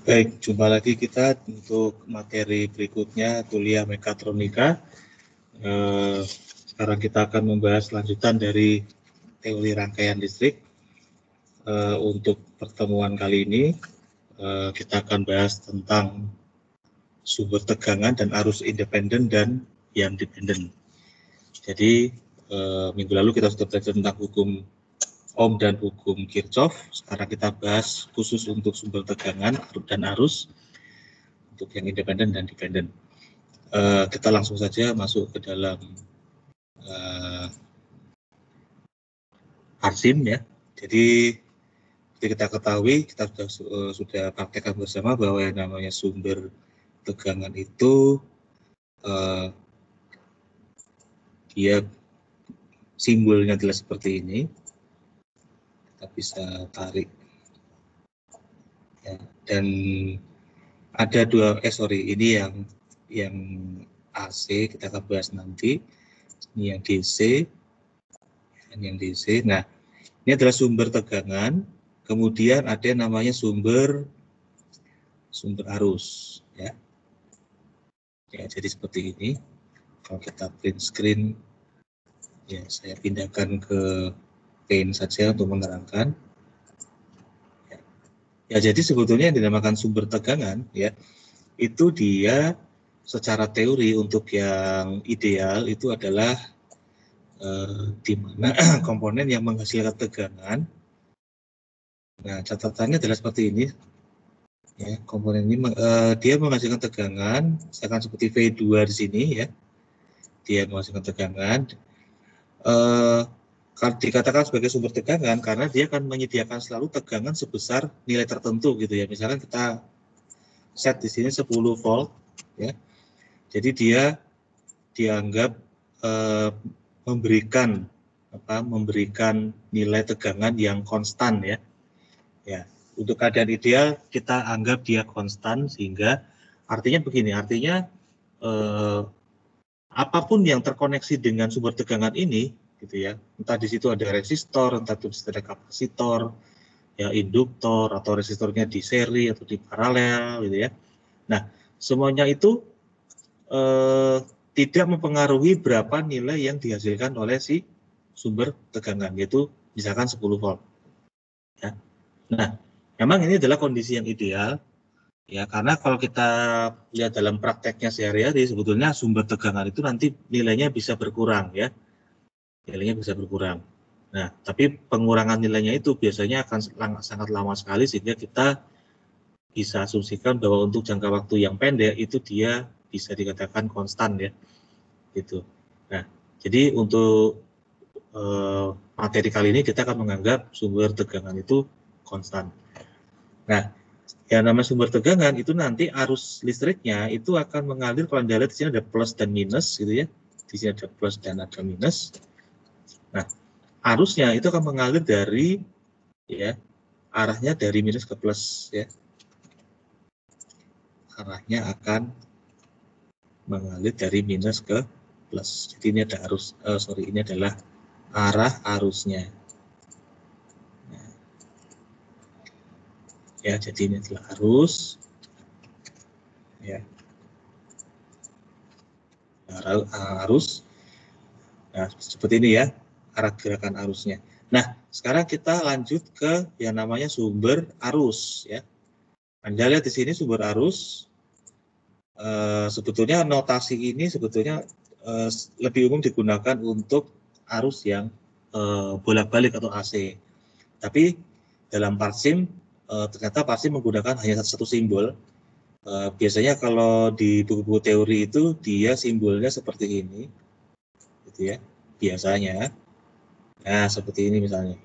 Baik, jumpa lagi kita untuk materi berikutnya, kuliah mekatronika. Sekarang kita akan membahas lanjutan dari teori rangkaian listrik. Untuk pertemuan kali ini, kita akan bahas tentang sumber tegangan dan arus independen dan yang dependen. Jadi, minggu lalu kita sudah belajar tentang hukum Ohm dan hukum Kirchhoff. Sekarang kita bahas khusus untuk sumber tegangan dan arus, untuk yang independen dan dependen. Kita langsung saja masuk ke dalam arsim ya. Jadi seperti kita ketahui, kita sudah praktekkan bersama bahwa yang namanya sumber tegangan itu dia simbolnya adalah seperti ini. Kita bisa tarik ya. Dan ada ini yang AC kita akan bahas nanti. Ini yang DC dan yang DC. Nah, ini adalah sumber tegangan. Kemudian ada yang namanya sumber arus ya. Ya, jadi seperti ini. Kalau kita print screen, ya saya pindahkan ke Paint saja untuk menerangkan. Ya, jadi sebetulnya yang dinamakan sumber tegangan ya, itu dia secara teori untuk yang ideal itu adalah di mana komponen yang menghasilkan tegangan. Nah, catatannya adalah seperti ini. Ya, komponen ini dia menghasilkan tegangan, misalkan seperti V2 di sini ya. Dia menghasilkan tegangan. Dikatakan sebagai sumber tegangan karena dia akan menyediakan selalu tegangan sebesar nilai tertentu gitu ya. Misalkan kita set di sini 10 volt ya. Jadi dia dianggap memberikan nilai tegangan yang konstan ya. Ya, untuk keadaan ideal kita anggap dia konstan, sehingga artinya begini, artinya apapun yang terkoneksi dengan sumber tegangan ini gitu ya, entah di situ ada resistor, entah di situ ada kapasitor, ya induktor, atau resistornya di seri atau di paralel gitu ya. Nah, semuanya itu tidak mempengaruhi berapa nilai yang dihasilkan oleh si sumber tegangan, yaitu misalkan 10 volt. Ya. Nah, memang ini adalah kondisi yang ideal, ya, karena kalau kita lihat dalam prakteknya sehari-hari, sebetulnya sumber tegangan itu nanti nilainya bisa berkurang, ya. Nilainya bisa berkurang. Nah, tapi pengurangan nilainya itu biasanya akan sangat lama sekali, sehingga kita bisa asumsikan bahwa untuk jangka waktu yang pendek itu dia bisa dikatakan konstan ya, gitu. Nah, jadi untuk materi kali ini kita akan menganggap sumber tegangan itu konstan. Nah, yang namanya sumber tegangan itu nanti arus listriknya itu akan mengalir, kalau Anda lihat di sini ada plus dan minus gitu ya. Di sini ada plus dan ada minus. Nah, arusnya itu akan mengalir dari ya, arahnya dari minus ke plus ya. Arahnya akan mengalir dari minus ke plus. Jadi ini ada arus, ini adalah arah arusnya. Nah, ya, jadi ini adalah arus. Ya. Arus. Nah, seperti ini ya, arah gerakan arusnya. Nah, sekarang kita lanjut ke yang namanya sumber arus ya. Anda lihat di sini sumber arus. Sebetulnya notasi ini sebetulnya lebih umum digunakan untuk arus yang bolak-balik atau AC. Tapi dalam Parsim ternyata Parsim menggunakan hanya satu simbol. Biasanya kalau di buku-buku teori itu dia simbolnya seperti ini, gitu ya. Biasanya, nah seperti ini misalnya.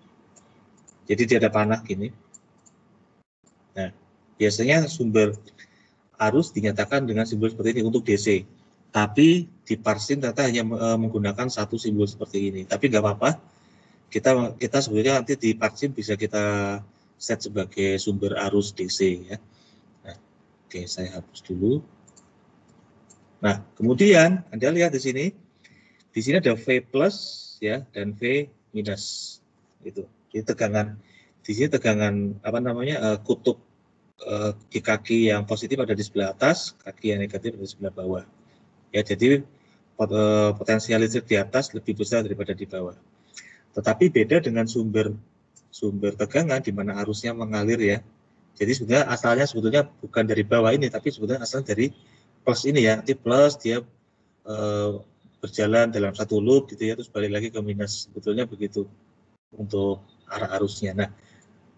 Jadi dia ada panah gini. Nah, biasanya sumber arus dinyatakan dengan simbol seperti ini untuk DC. Tapi di Parsim ternyata hanya menggunakan satu simbol seperti ini. Tapi nggak apa-apa. Kita sebenarnya nanti di Parsim bisa kita set sebagai sumber arus DC ya. Nah, oke, saya hapus dulu. Nah, kemudian Anda lihat di sini. Di sini ada V plus ya dan V minus. Itu. Jadi tegangan di sini tegangan kutub di kaki yang positif ada di sebelah atas, kaki yang negatif ada di sebelah bawah. Ya, jadi potensial listrik di atas lebih besar daripada di bawah. Tetapi beda dengan sumber tegangan di mana arusnya mengalir ya. Jadi sebenarnya asalnya bukan dari bawah ini, tapi sebetulnya asalnya dari plus ini ya. Nanti plus dia berjalan dalam satu loop gitu ya, terus balik lagi ke minus. Sebetulnya begitu untuk arah arusnya. Nah,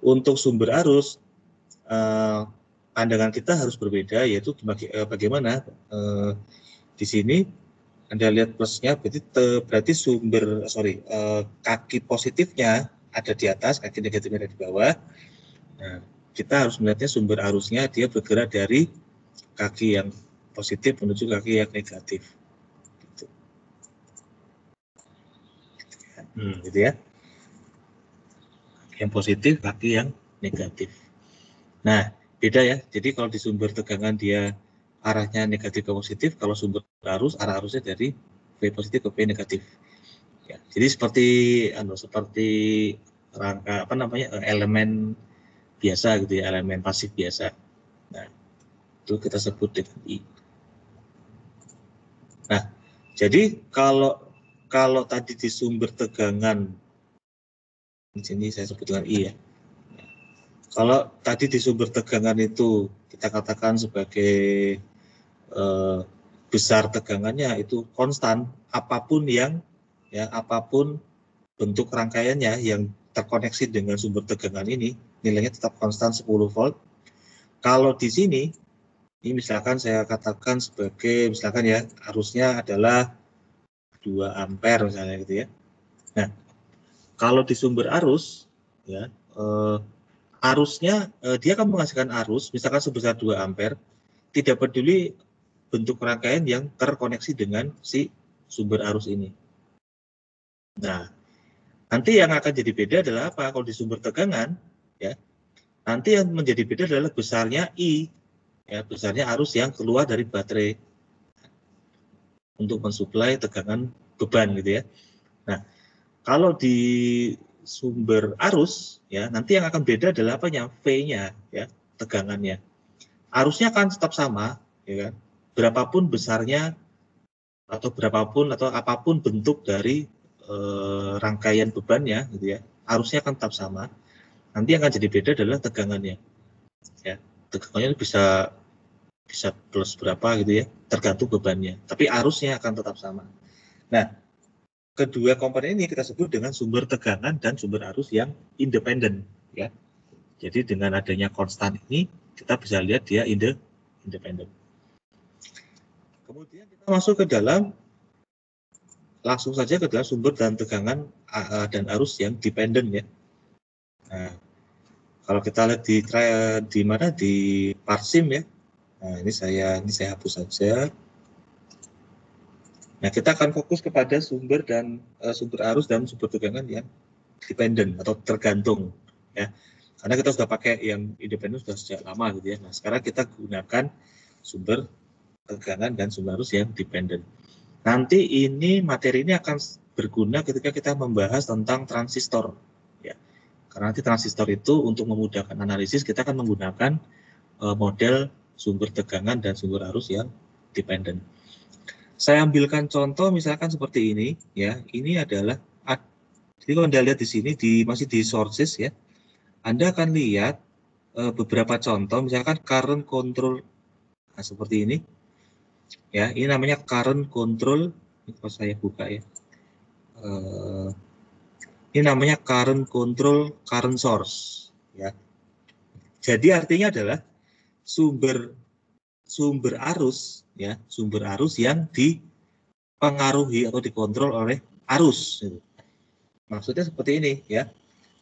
untuk sumber arus pandangan kita harus berbeda, yaitu bagaimana di sini Anda lihat plusnya, berarti kaki positifnya ada di atas, kaki negatifnya ada di bawah. Nah, kita harus melihatnya sumber arusnya dia bergerak dari kaki yang positif menuju kaki yang negatif. Gitu ya. Yang positif, kaki yang negatif. Nah, beda ya. Jadi kalau di sumber tegangan dia arahnya negatif ke positif, kalau sumber arus, arah arusnya dari V positif ke V negatif. Ya, jadi seperti rangka elemen biasa gitu ya, elemen pasif biasa. Nah, itu kita sebut dengan I. Nah, jadi kalau tadi di sumber tegangan, di sini saya sebut dengan I ya. Kalau tadi di sumber tegangan itu kita katakan sebagai besar tegangannya itu konstan, apapun bentuk rangkaiannya yang terkoneksi dengan sumber tegangan ini, nilainya tetap konstan 10 volt. Kalau di sini, ini misalkan saya katakan sebagai, misalkan ya, arusnya adalah 2 ampere misalnya gitu ya. Nah, kalau di sumber arus, ya, arusnya, dia akan menghasilkan arus, misalkan sebesar 2 ampere, tidak peduli bentuk rangkaian yang terkoneksi dengan si sumber arus ini. Nah, nanti yang akan jadi beda adalah apa? Kalau di sumber tegangan, ya, nanti yang menjadi beda adalah besarnya I, ya, besarnya arus yang keluar dari baterai untuk mensuplai tegangan beban gitu ya. Nah, kalau di sumber arus, ya, nanti yang akan beda adalah apanya? V-nya, ya, tegangannya. Arusnya akan tetap sama, ya kan? Berapapun besarnya atau apapun bentuk dari rangkaian bebannya gitu ya, arusnya akan tetap sama. Nanti yang akan jadi beda adalah tegangannya. Ya, tegangannya bisa plus berapa gitu ya, tergantung bebannya. Tapi arusnya akan tetap sama. Nah, kedua komponen ini kita sebut dengan sumber tegangan dan sumber arus yang independen ya. Jadi dengan adanya konstan ini kita bisa lihat dia independen. Kemudian kita masuk ke dalam langsung saja ke dalam sumber dan tegangan dan arus yang dependen ya. Nah, kalau kita lihat di parsim ya. Nah, ini saya hapus saja. Nah, kita akan fokus kepada sumber arus dan sumber tegangan yang dependen atau tergantung ya. Karena kita sudah pakai yang independen sudah sejak lama gitu ya. Nah, sekarang kita gunakan sumber tegangan dan sumber arus yang dependen. Nanti materi ini akan berguna ketika kita membahas tentang transistor ya. Karena nanti transistor itu untuk memudahkan analisis kita akan menggunakan model sumber tegangan dan sumber arus yang dependen. Saya ambilkan contoh misalkan seperti ini ya. Ini adalah jadi kalau Anda lihat di sini masih di sources ya. Anda akan lihat beberapa contoh misalkan current control. Nah, seperti ini. Ya, ini namanya current control. Ini kalau saya buka ya. Ini namanya current control current source ya. Jadi artinya adalah sumber arus ya, sumber arus yang dipengaruhi atau dikontrol oleh arus gitu. Maksudnya seperti ini ya.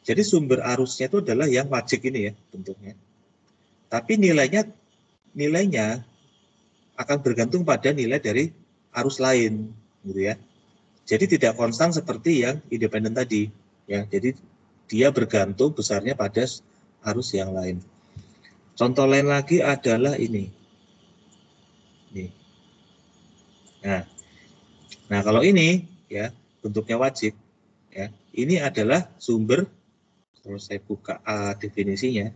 Jadi sumber arusnya itu adalah yang wajib ini ya bentuknya. Tapi nilainya akan bergantung pada nilai dari arus lain gitu ya. Jadi tidak konstan seperti yang independen tadi ya. Jadi dia bergantung besarnya pada arus yang lain. Contoh lain lagi adalah ini. Nah, kalau ini ya bentuknya wajib ya. Ini adalah sumber, kalau saya buka definisinya.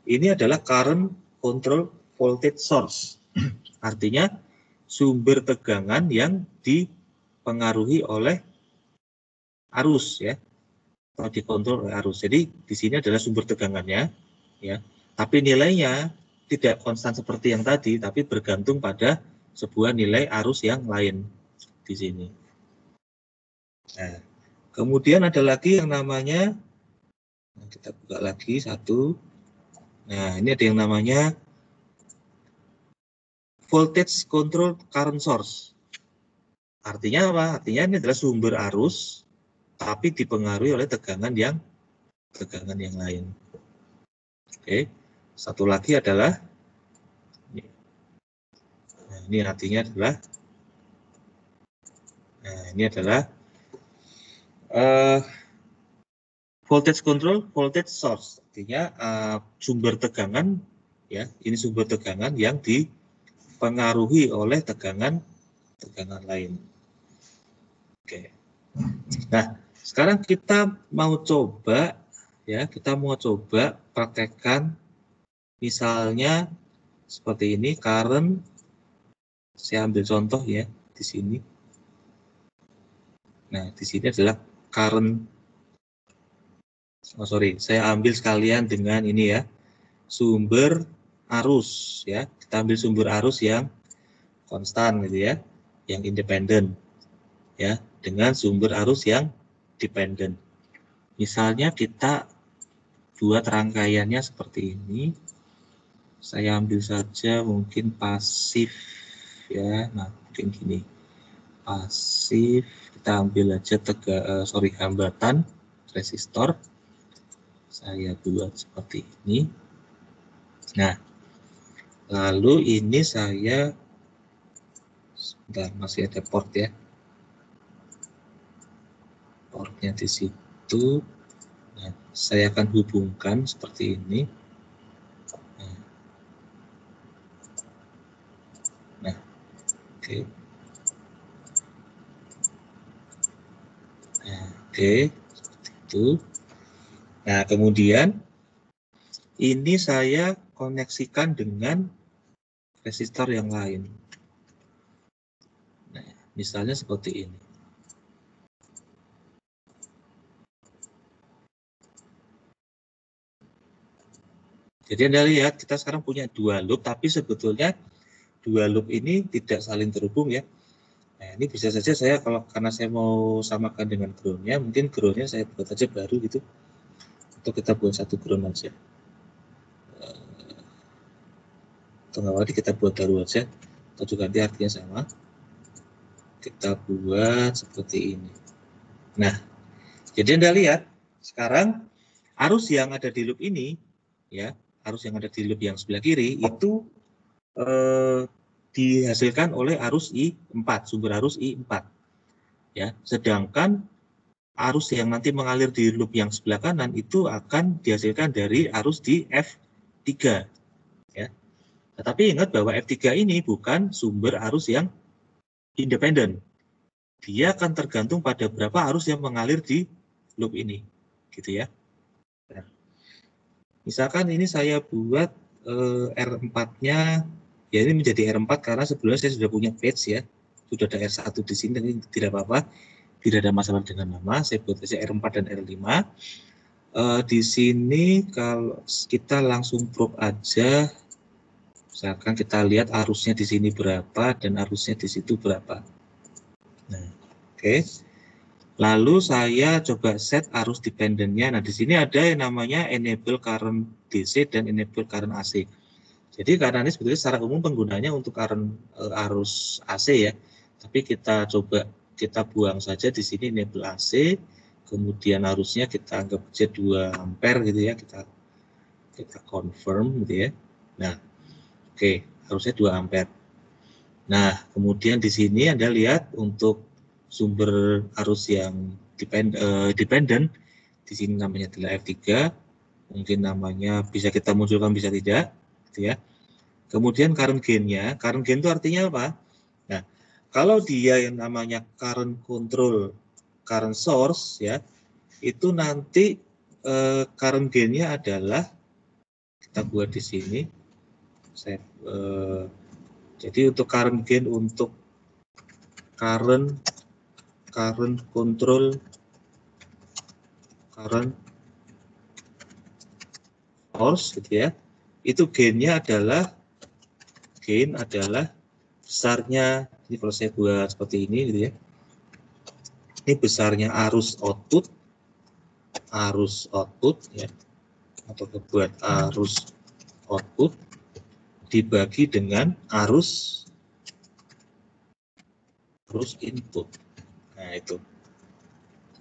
ini adalah current control voltage source. Artinya sumber tegangan yang dipengaruhi oleh arus ya, atau dikontrol oleh arus. Jadi di sini adalah sumber tegangannya ya, tapi nilainya tidak konstan seperti yang tadi, tapi bergantung pada sebuah nilai arus yang lain di sini. Nah, kemudian ada lagi yang namanya, kita buka lagi satu. Nah, ini ada yang namanya voltage control current source. Artinya apa? Artinya ini adalah sumber arus, tapi dipengaruhi oleh tegangan yang lain. Oke, satu lagi adalah, nah, ini artinya adalah, nah, ini adalah voltage control voltage source. Artinya sumber tegangan ya, ini sumber tegangan yang dipengaruhi oleh tegangan lain. Oke. Nah, sekarang kita mau coba ya, praktekkan misalnya seperti ini, current, saya ambil contoh ya di sini. Nah, di sini adalah current, saya ambil sekalian dengan ini ya, sumber arus ya. Kita ambil sumber arus yang konstan gitu ya, yang independen ya, dengan sumber arus yang dependen. Misalnya kita buat rangkaiannya seperti ini. Saya ambil saja mungkin pasif ya. Nah, mungkin gini. Pasif, kita ambil aja hambatan resistor. Saya buat seperti ini. Nah, lalu ini saya, sebentar, masih ada port ya. Portnya di situ. Nah, saya akan hubungkan seperti ini. Nah, oke. Nah, oke, seperti itu. Nah, kemudian ini saya koneksikan dengan resistor yang lain. Nah, misalnya seperti ini. Jadi Anda lihat, kita sekarang punya dua loop, tapi sebetulnya dua loop ini tidak saling terhubung ya. Nah, ini bisa saja saya, karena saya mau samakan dengan ground-nya, mungkin ground-nya saya buat aja baru gitu. Atau kita buat satu ground aja. Atau nggak apa, kita buat baru aja. Atau juga nanti artinya sama. Kita buat seperti ini. Nah, jadi Anda lihat, sekarang arus yang ada di loop ini, ya, arus yang ada di loop yang sebelah kiri, itu dihasilkan oleh arus I4, sumber arus I4. Ya, sedangkan arus yang nanti mengalir di loop yang sebelah kanan itu akan dihasilkan dari arus di F3. Ya. Tetapi ingat bahwa F3 ini bukan sumber arus yang independen. Dia akan tergantung pada berapa arus yang mengalir di loop ini. Gitu ya. Nah, misalkan ini saya buat R4-nya, ya ini menjadi R4 karena sebelumnya saya sudah punya page ya. Sudah ada R1 di sini, tapi tidak apa-apa. Tidak ada masalah dengan nama, saya buat aja R4 dan R5. Di sini kalau kita langsung probe aja, misalkan kita lihat arusnya di sini berapa dan arusnya di situ berapa. Nah, oke. Lalu saya coba set arus dependennya. Nah, di sini ada yang namanya enable current DC dan enable current AC. Jadi karena ini sebetulnya secara umum penggunanya untuk current arus AC ya. Tapi kita buang saja di sini enable AC. Kemudian arusnya kita anggap aja 2 ampere gitu ya, kita confirm gitu ya. Nah, oke, harusnya 2 ampere. Nah, kemudian di sini Anda lihat untuk sumber arus yang dependent, di sini namanya adalah F3, mungkin namanya bisa kita munculkan bisa tidak, gitu ya. Kemudian current gain-nya, current gain itu artinya apa? Nah, kalau dia yang namanya current control current source ya, itu nanti current gain-nya adalah, kita buat di sini. Jadi untuk current gain, untuk current control, current source gitu ya, itu gainnya adalah besarnya. Ini kalau saya buat seperti ini gitu ya, ini besarnya arus output ya, atau buat arus output dibagi dengan arus input.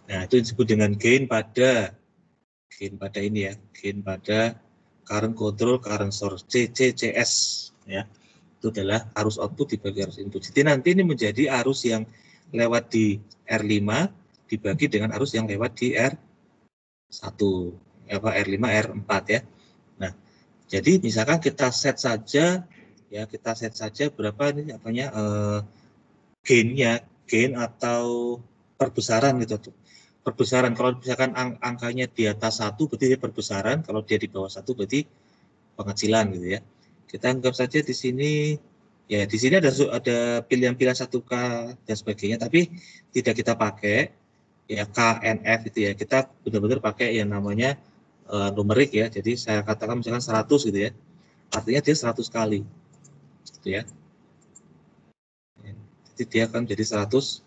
Nah itu disebut dengan gain pada ini ya, gain pada current control current source, CCCS ya. Itu adalah arus output dibagi arus input. Jadi nanti ini menjadi arus yang lewat di R5 dibagi dengan arus yang lewat di R1, R5 R4 ya. Nah, jadi misalkan kita set saja berapa ini gain atau perbesaran gitu. Perbesaran, kalau misalkan angkanya di atas 1 berarti dia perbesaran, kalau dia di bawah 1 berarti pengecilan gitu ya. Kita anggap saja di sini ya, di sini ada pilihan-pilihan 1K dan sebagainya, tapi tidak kita pakai ya KNF itu ya. Kita benar-benar pakai yang namanya numerik ya. Jadi saya katakan misalkan 100 gitu ya. Artinya dia 100 kali. Gitu ya. Jadi dia akan jadi 100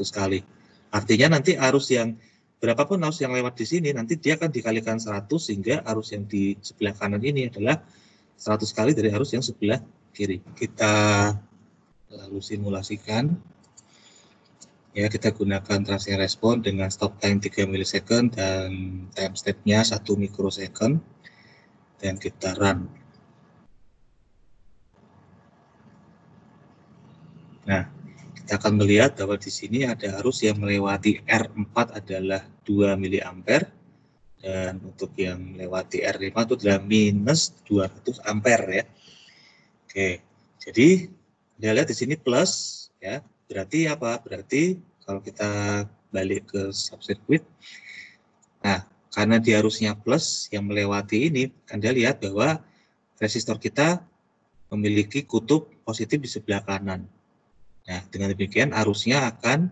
kali. Artinya nanti arus yang berapapun arus yang lewat di sini nanti dia akan dikalikan 100 sehingga arus yang di sebelah kanan ini adalah 100 kali dari arus yang sebelah kiri. Kita lalu simulasikan. Ya, kita gunakan transient response dengan stop time 3 milisecond dan time step-nya 1 mikrosecond. Dan kita run. Nah, kita akan melihat bahwa di sini ada arus yang melewati R4 adalah 2 miliampere, dan untuk yang melewati R5 itu adalah minus 200 ampere ya. Oke, jadi Anda lihat di sini plus ya, berarti apa? Berarti kalau kita balik ke subsirkuit, nah karena di arusnya plus yang melewati ini, Anda lihat bahwa resistor kita memiliki kutub positif di sebelah kanan. Nah, dengan demikian arusnya akan,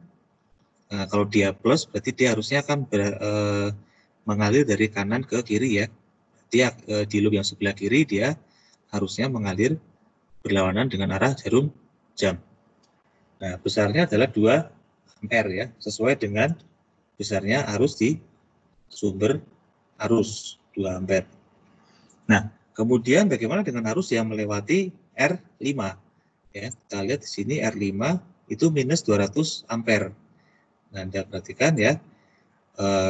kalau dia plus, berarti dia arusnya akan mengalir dari kanan ke kiri ya. Dia di loop yang sebelah kiri dia harusnya mengalir berlawanan dengan arah jarum jam. Nah, besarnya adalah 2 ampere ya, sesuai dengan besarnya arus di sumber arus 2 ampere. Nah, kemudian bagaimana dengan arus yang melewati R5? Ya, kita lihat di sini R5 itu minus 200 ampere. Nah, Anda perhatikan ya,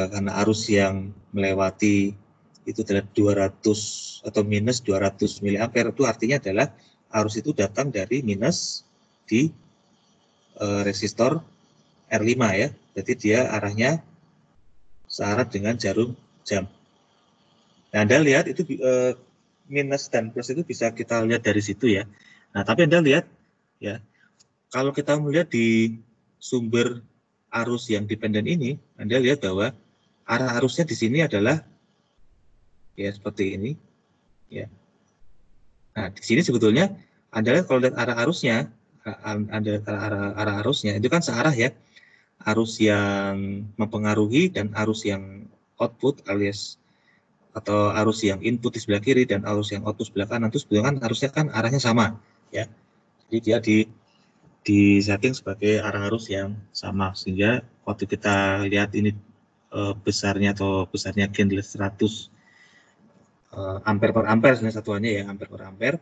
karena arus yang melewati itu adalah 200 atau minus 200 miliampere, itu artinya adalah arus itu datang dari minus di resistor R5 ya. Berarti dia arahnya searah dengan jarum jam. Nah, Anda lihat itu minus dan plus itu bisa kita lihat dari situ ya. Nah, tapi Anda lihat ya, kalau kita melihat di sumber arus yang dependen ini, Anda lihat bahwa arah arusnya di sini adalah ya seperti ini ya. Nah, di sini sebetulnya Anda lihat kalau lihat arah arusnya, Anda lihat arah arusnya itu kan searah ya. Arus yang mempengaruhi dan arus yang output alias atau arus yang input di sebelah kiri dan arus yang output sebelah kanan itu sebetulnya kan harusnya kan arahnya sama ya. Jadi dia di setting sebagai arah arus yang sama, sehingga waktu kita lihat ini besarnya gain 100 ampere per ampere sebenarnya satuannya ya, ampere per ampere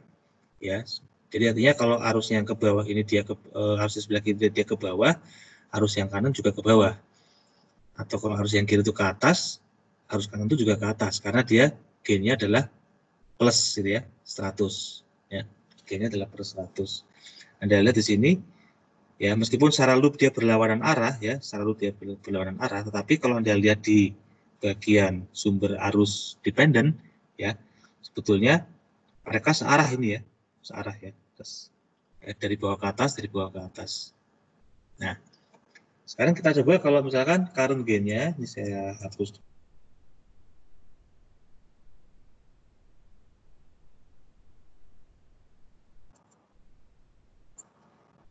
ya. Jadi artinya kalau arus yang ke bawah ini dia arus di sebelah kiri dia ke bawah, arus yang kanan juga ke bawah. Atau kalau arus yang kiri itu ke atas, arus kanan itu juga ke atas karena dia gainnya adalah plus gitu ya, 100 ya. Gainnya adalah plus 100. Anda lihat di sini ya, meskipun secara loop dia berlawanan arah ya, tetapi kalau Anda lihat di bagian sumber arus dependen ya, sebetulnya mereka searah ini ya, searah ya. Terus dari bawah ke atas, Nah, sekarang kita coba kalau misalkan current gain-nya, ini saya hapus.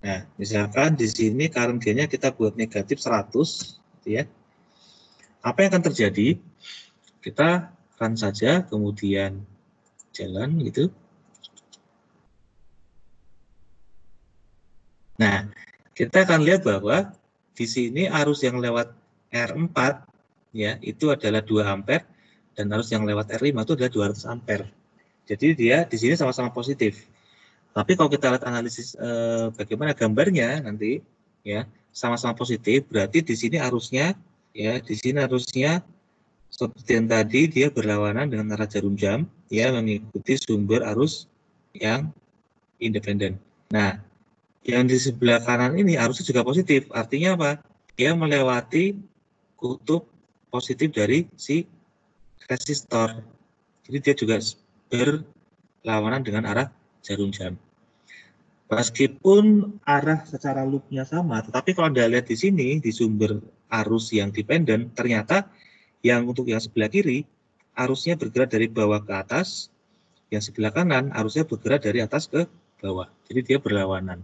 Nah, misalkan di sini current gain-nya kita buat negatif 100, gitu ya. Apa yang akan terjadi? Kita run saja, kemudian jalan gitu. Nah, kita akan lihat bahwa di sini arus yang lewat R4 ya, itu adalah 2 ampere dan arus yang lewat R5 itu adalah 200 ampere. Jadi dia di sini sama-sama positif. Tapi kalau kita lihat analisis bagaimana gambarnya nanti ya, sama-sama positif, berarti di sini arusnya ya, di sini arusnya seperti yang tadi dia berlawanan dengan arah jarum jam ya, mengikuti sumber arus yang independen. Nah, yang di sebelah kanan ini arusnya juga positif. Artinya apa? Dia melewati kutub positif dari si resistor. Jadi dia juga berlawanan dengan arah jarum jam. Meskipun arah secara loopnya sama, tetapi kalau Anda lihat di sini, di sumber arus yang dependen, ternyata yang untuk yang sebelah kiri, arusnya bergerak dari bawah ke atas, yang sebelah kanan arusnya bergerak dari atas ke bawah. Jadi dia berlawanan.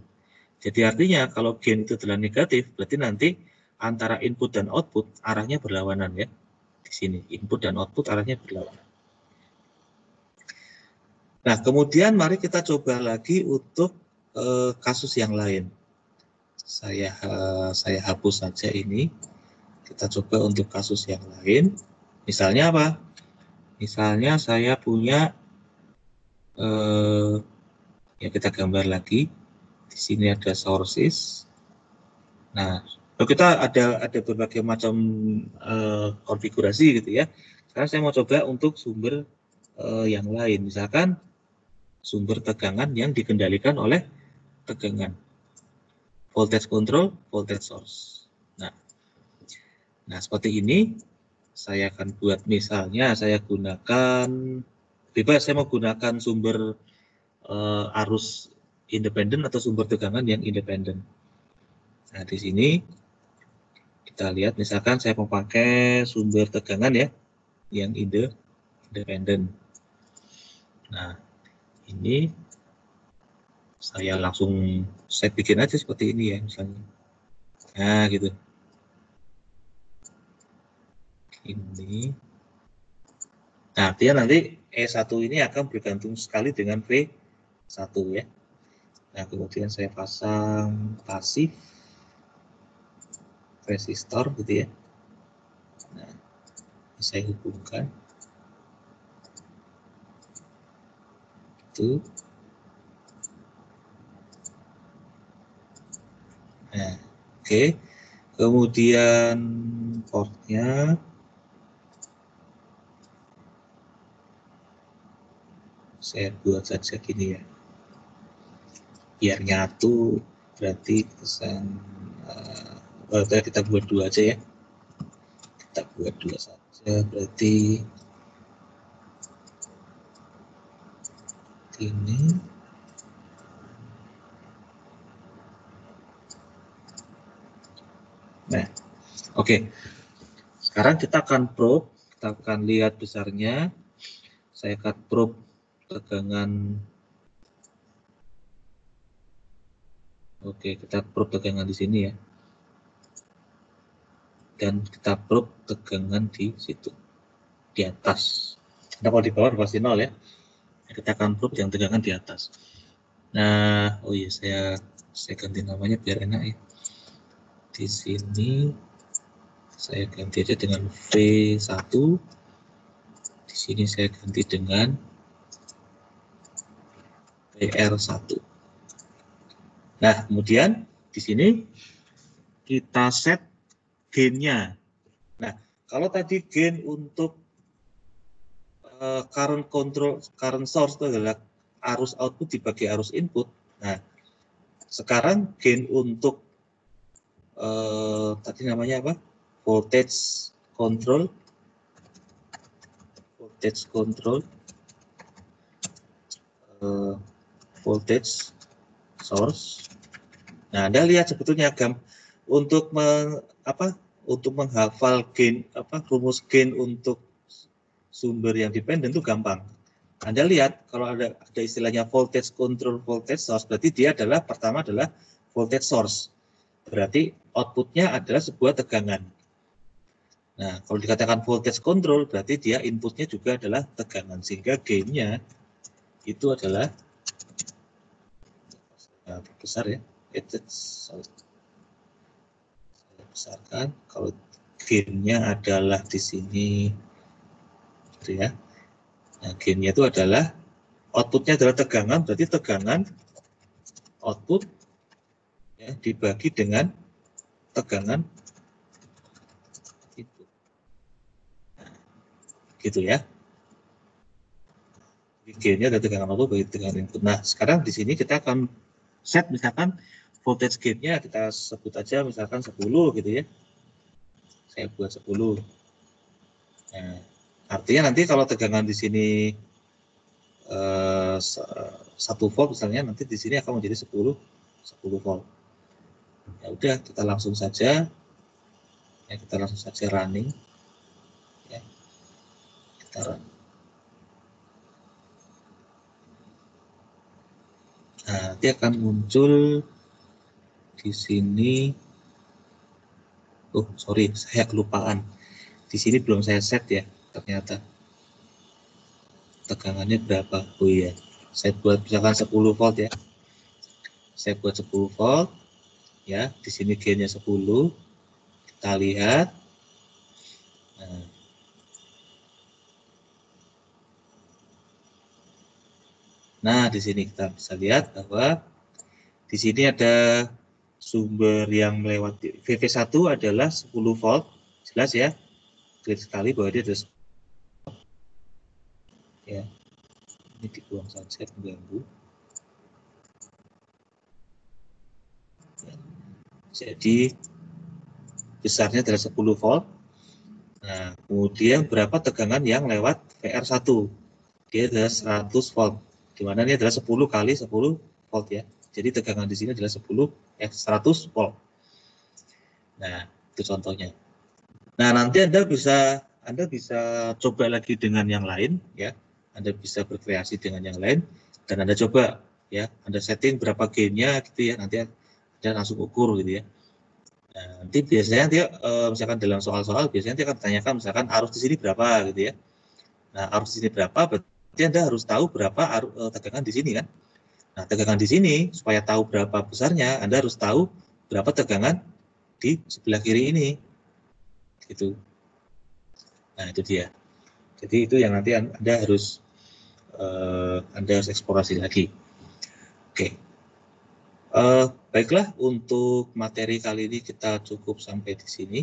Jadi artinya kalau gain itu adalah negatif, berarti nanti antara input dan output arahnya berlawanan ya. Di sini input dan output arahnya berlawanan. Nah, kemudian mari kita coba lagi untuk kasus yang lain. Saya hapus saja ini. Kita coba untuk kasus yang lain. Misalnya apa? Misalnya saya punya ya kita gambar lagi. Di sini ada sources. Nah, kita ada berbagai macam konfigurasi gitu ya. Sekarang saya mau coba untuk sumber yang lain. Misalkan sumber tegangan yang dikendalikan oleh tegangan. Voltage control, voltage source. Nah, seperti ini saya akan buat misalnya saya gunakan bebas, saya mau gunakan sumber arus independen atau sumber tegangan yang independen. Nah, di sini kita lihat misalkan saya mau pakai sumber tegangan ya yang independen. Nah, ini saya langsung saya bikin aja seperti ini ya misalnya. Nah, gitu. Ini. Nah, dia nanti E1 ini akan bergantung sekali dengan V1 ya. Nah, kemudian saya pasang pasif resistor gitu ya. Nah, saya hubungkan. Itu. Nah, oke. Kemudian portnya saya buat saja gini ya. Biar nyatu, berarti pesan kita buat 2 aja ya. Kita buat 2 saja, berarti ini. Nah, oke. Sekarang kita akan probe, kita akan lihat besarnya. Saya akan probe tegangan. Oke, kita probe tegangan di sini ya. Dan kita probe tegangan di situ, di atas. Nah, kalau di bawah pasti 0 ya. Kita akan probe yang tegangan di atas. Nah, oh iya, saya ganti namanya biar enak ya. Di sini saya ganti aja dengan V1. Di sini saya ganti dengan VR1. Nah, kemudian di sini kita set gain-nya. Nah, kalau tadi gain untuk current source itu adalah arus output dibagi arus input. Nah, sekarang gain untuk tadi namanya apa? Voltage control voltage source. Nah, Anda lihat sebetulnya untuk untuk menghafal gain rumus gain untuk sumber yang dependen itu gampang. Anda lihat kalau ada istilahnya voltage control voltage source, berarti dia adalah pertama adalah voltage source. Berarti outputnya adalah sebuah tegangan. Nah, kalau dikatakan voltage control, berarti dia inputnya juga adalah tegangan, sehingga gain-nya itu adalah besar ya. Saya besarkan. Kalau gain-nya adalah di sini, gitu ya. Nah, gain-nya itu adalah outputnya adalah tegangan, berarti tegangan output ya, dibagi dengan tegangan input. Gitu ya. Gain-nya adalah tegangan output bagi tegangan input. Nah, sekarang di sini kita akan set misalkan voltage gain-nya kita sebut aja misalkan 10 gitu ya. Saya buat 10. Nah, artinya nanti kalau tegangan di sini 1 volt misalnya, nanti di sini akan menjadi 10 volt. Ya udah, kita langsung saja running ya. Kita run. Nah, nanti akan muncul di sini. Oh, sorry, saya kelupaan. Di sini belum saya set ya, ternyata. Tegangannya berapa? Oh iya, saya buat misalkan 10 volt ya. Saya buat 10 volt ya. Di sini gainnya 10. Kita lihat. Nah, di sini kita bisa lihat bahwa di sini ada sumber yang melewati VV1 adalah 10 volt. Jelas ya. Clear sekali bahwa dia ada ya. Ini dibuang saja, mengganggu. Ya. Jadi besarnya adalah 10 volt. Nah, kemudian berapa tegangan yang lewat VR1? Dia adalah 100 volt. Di mana ini adalah 10 kali 10 volt ya. Jadi tegangan di sini adalah 100 volt. Nah, itu contohnya. Nah, nanti Anda bisa coba lagi dengan yang lain ya. Anda bisa berkreasi dengan yang lain dan Anda coba ya. Anda setting berapa gain-nya gitu ya. Nanti Anda langsung ukur gitu ya. Nah, nanti biasanya misalkan dalam soal-soal biasanya nanti akan ditanyakan misalkan arus di sini berapa gitu ya. Nah, arus di sini berapa berarti Anda harus tahu berapa tegangan di sini kan. Nah, tegangan di sini supaya tahu berapa besarnya Anda harus tahu berapa tegangan di sebelah kiri ini. Gitu. Nah, itu dia. Jadi itu yang nanti Anda harus eksplorasi lagi. Oke. Baiklah, untuk materi kali ini kita cukup sampai di sini.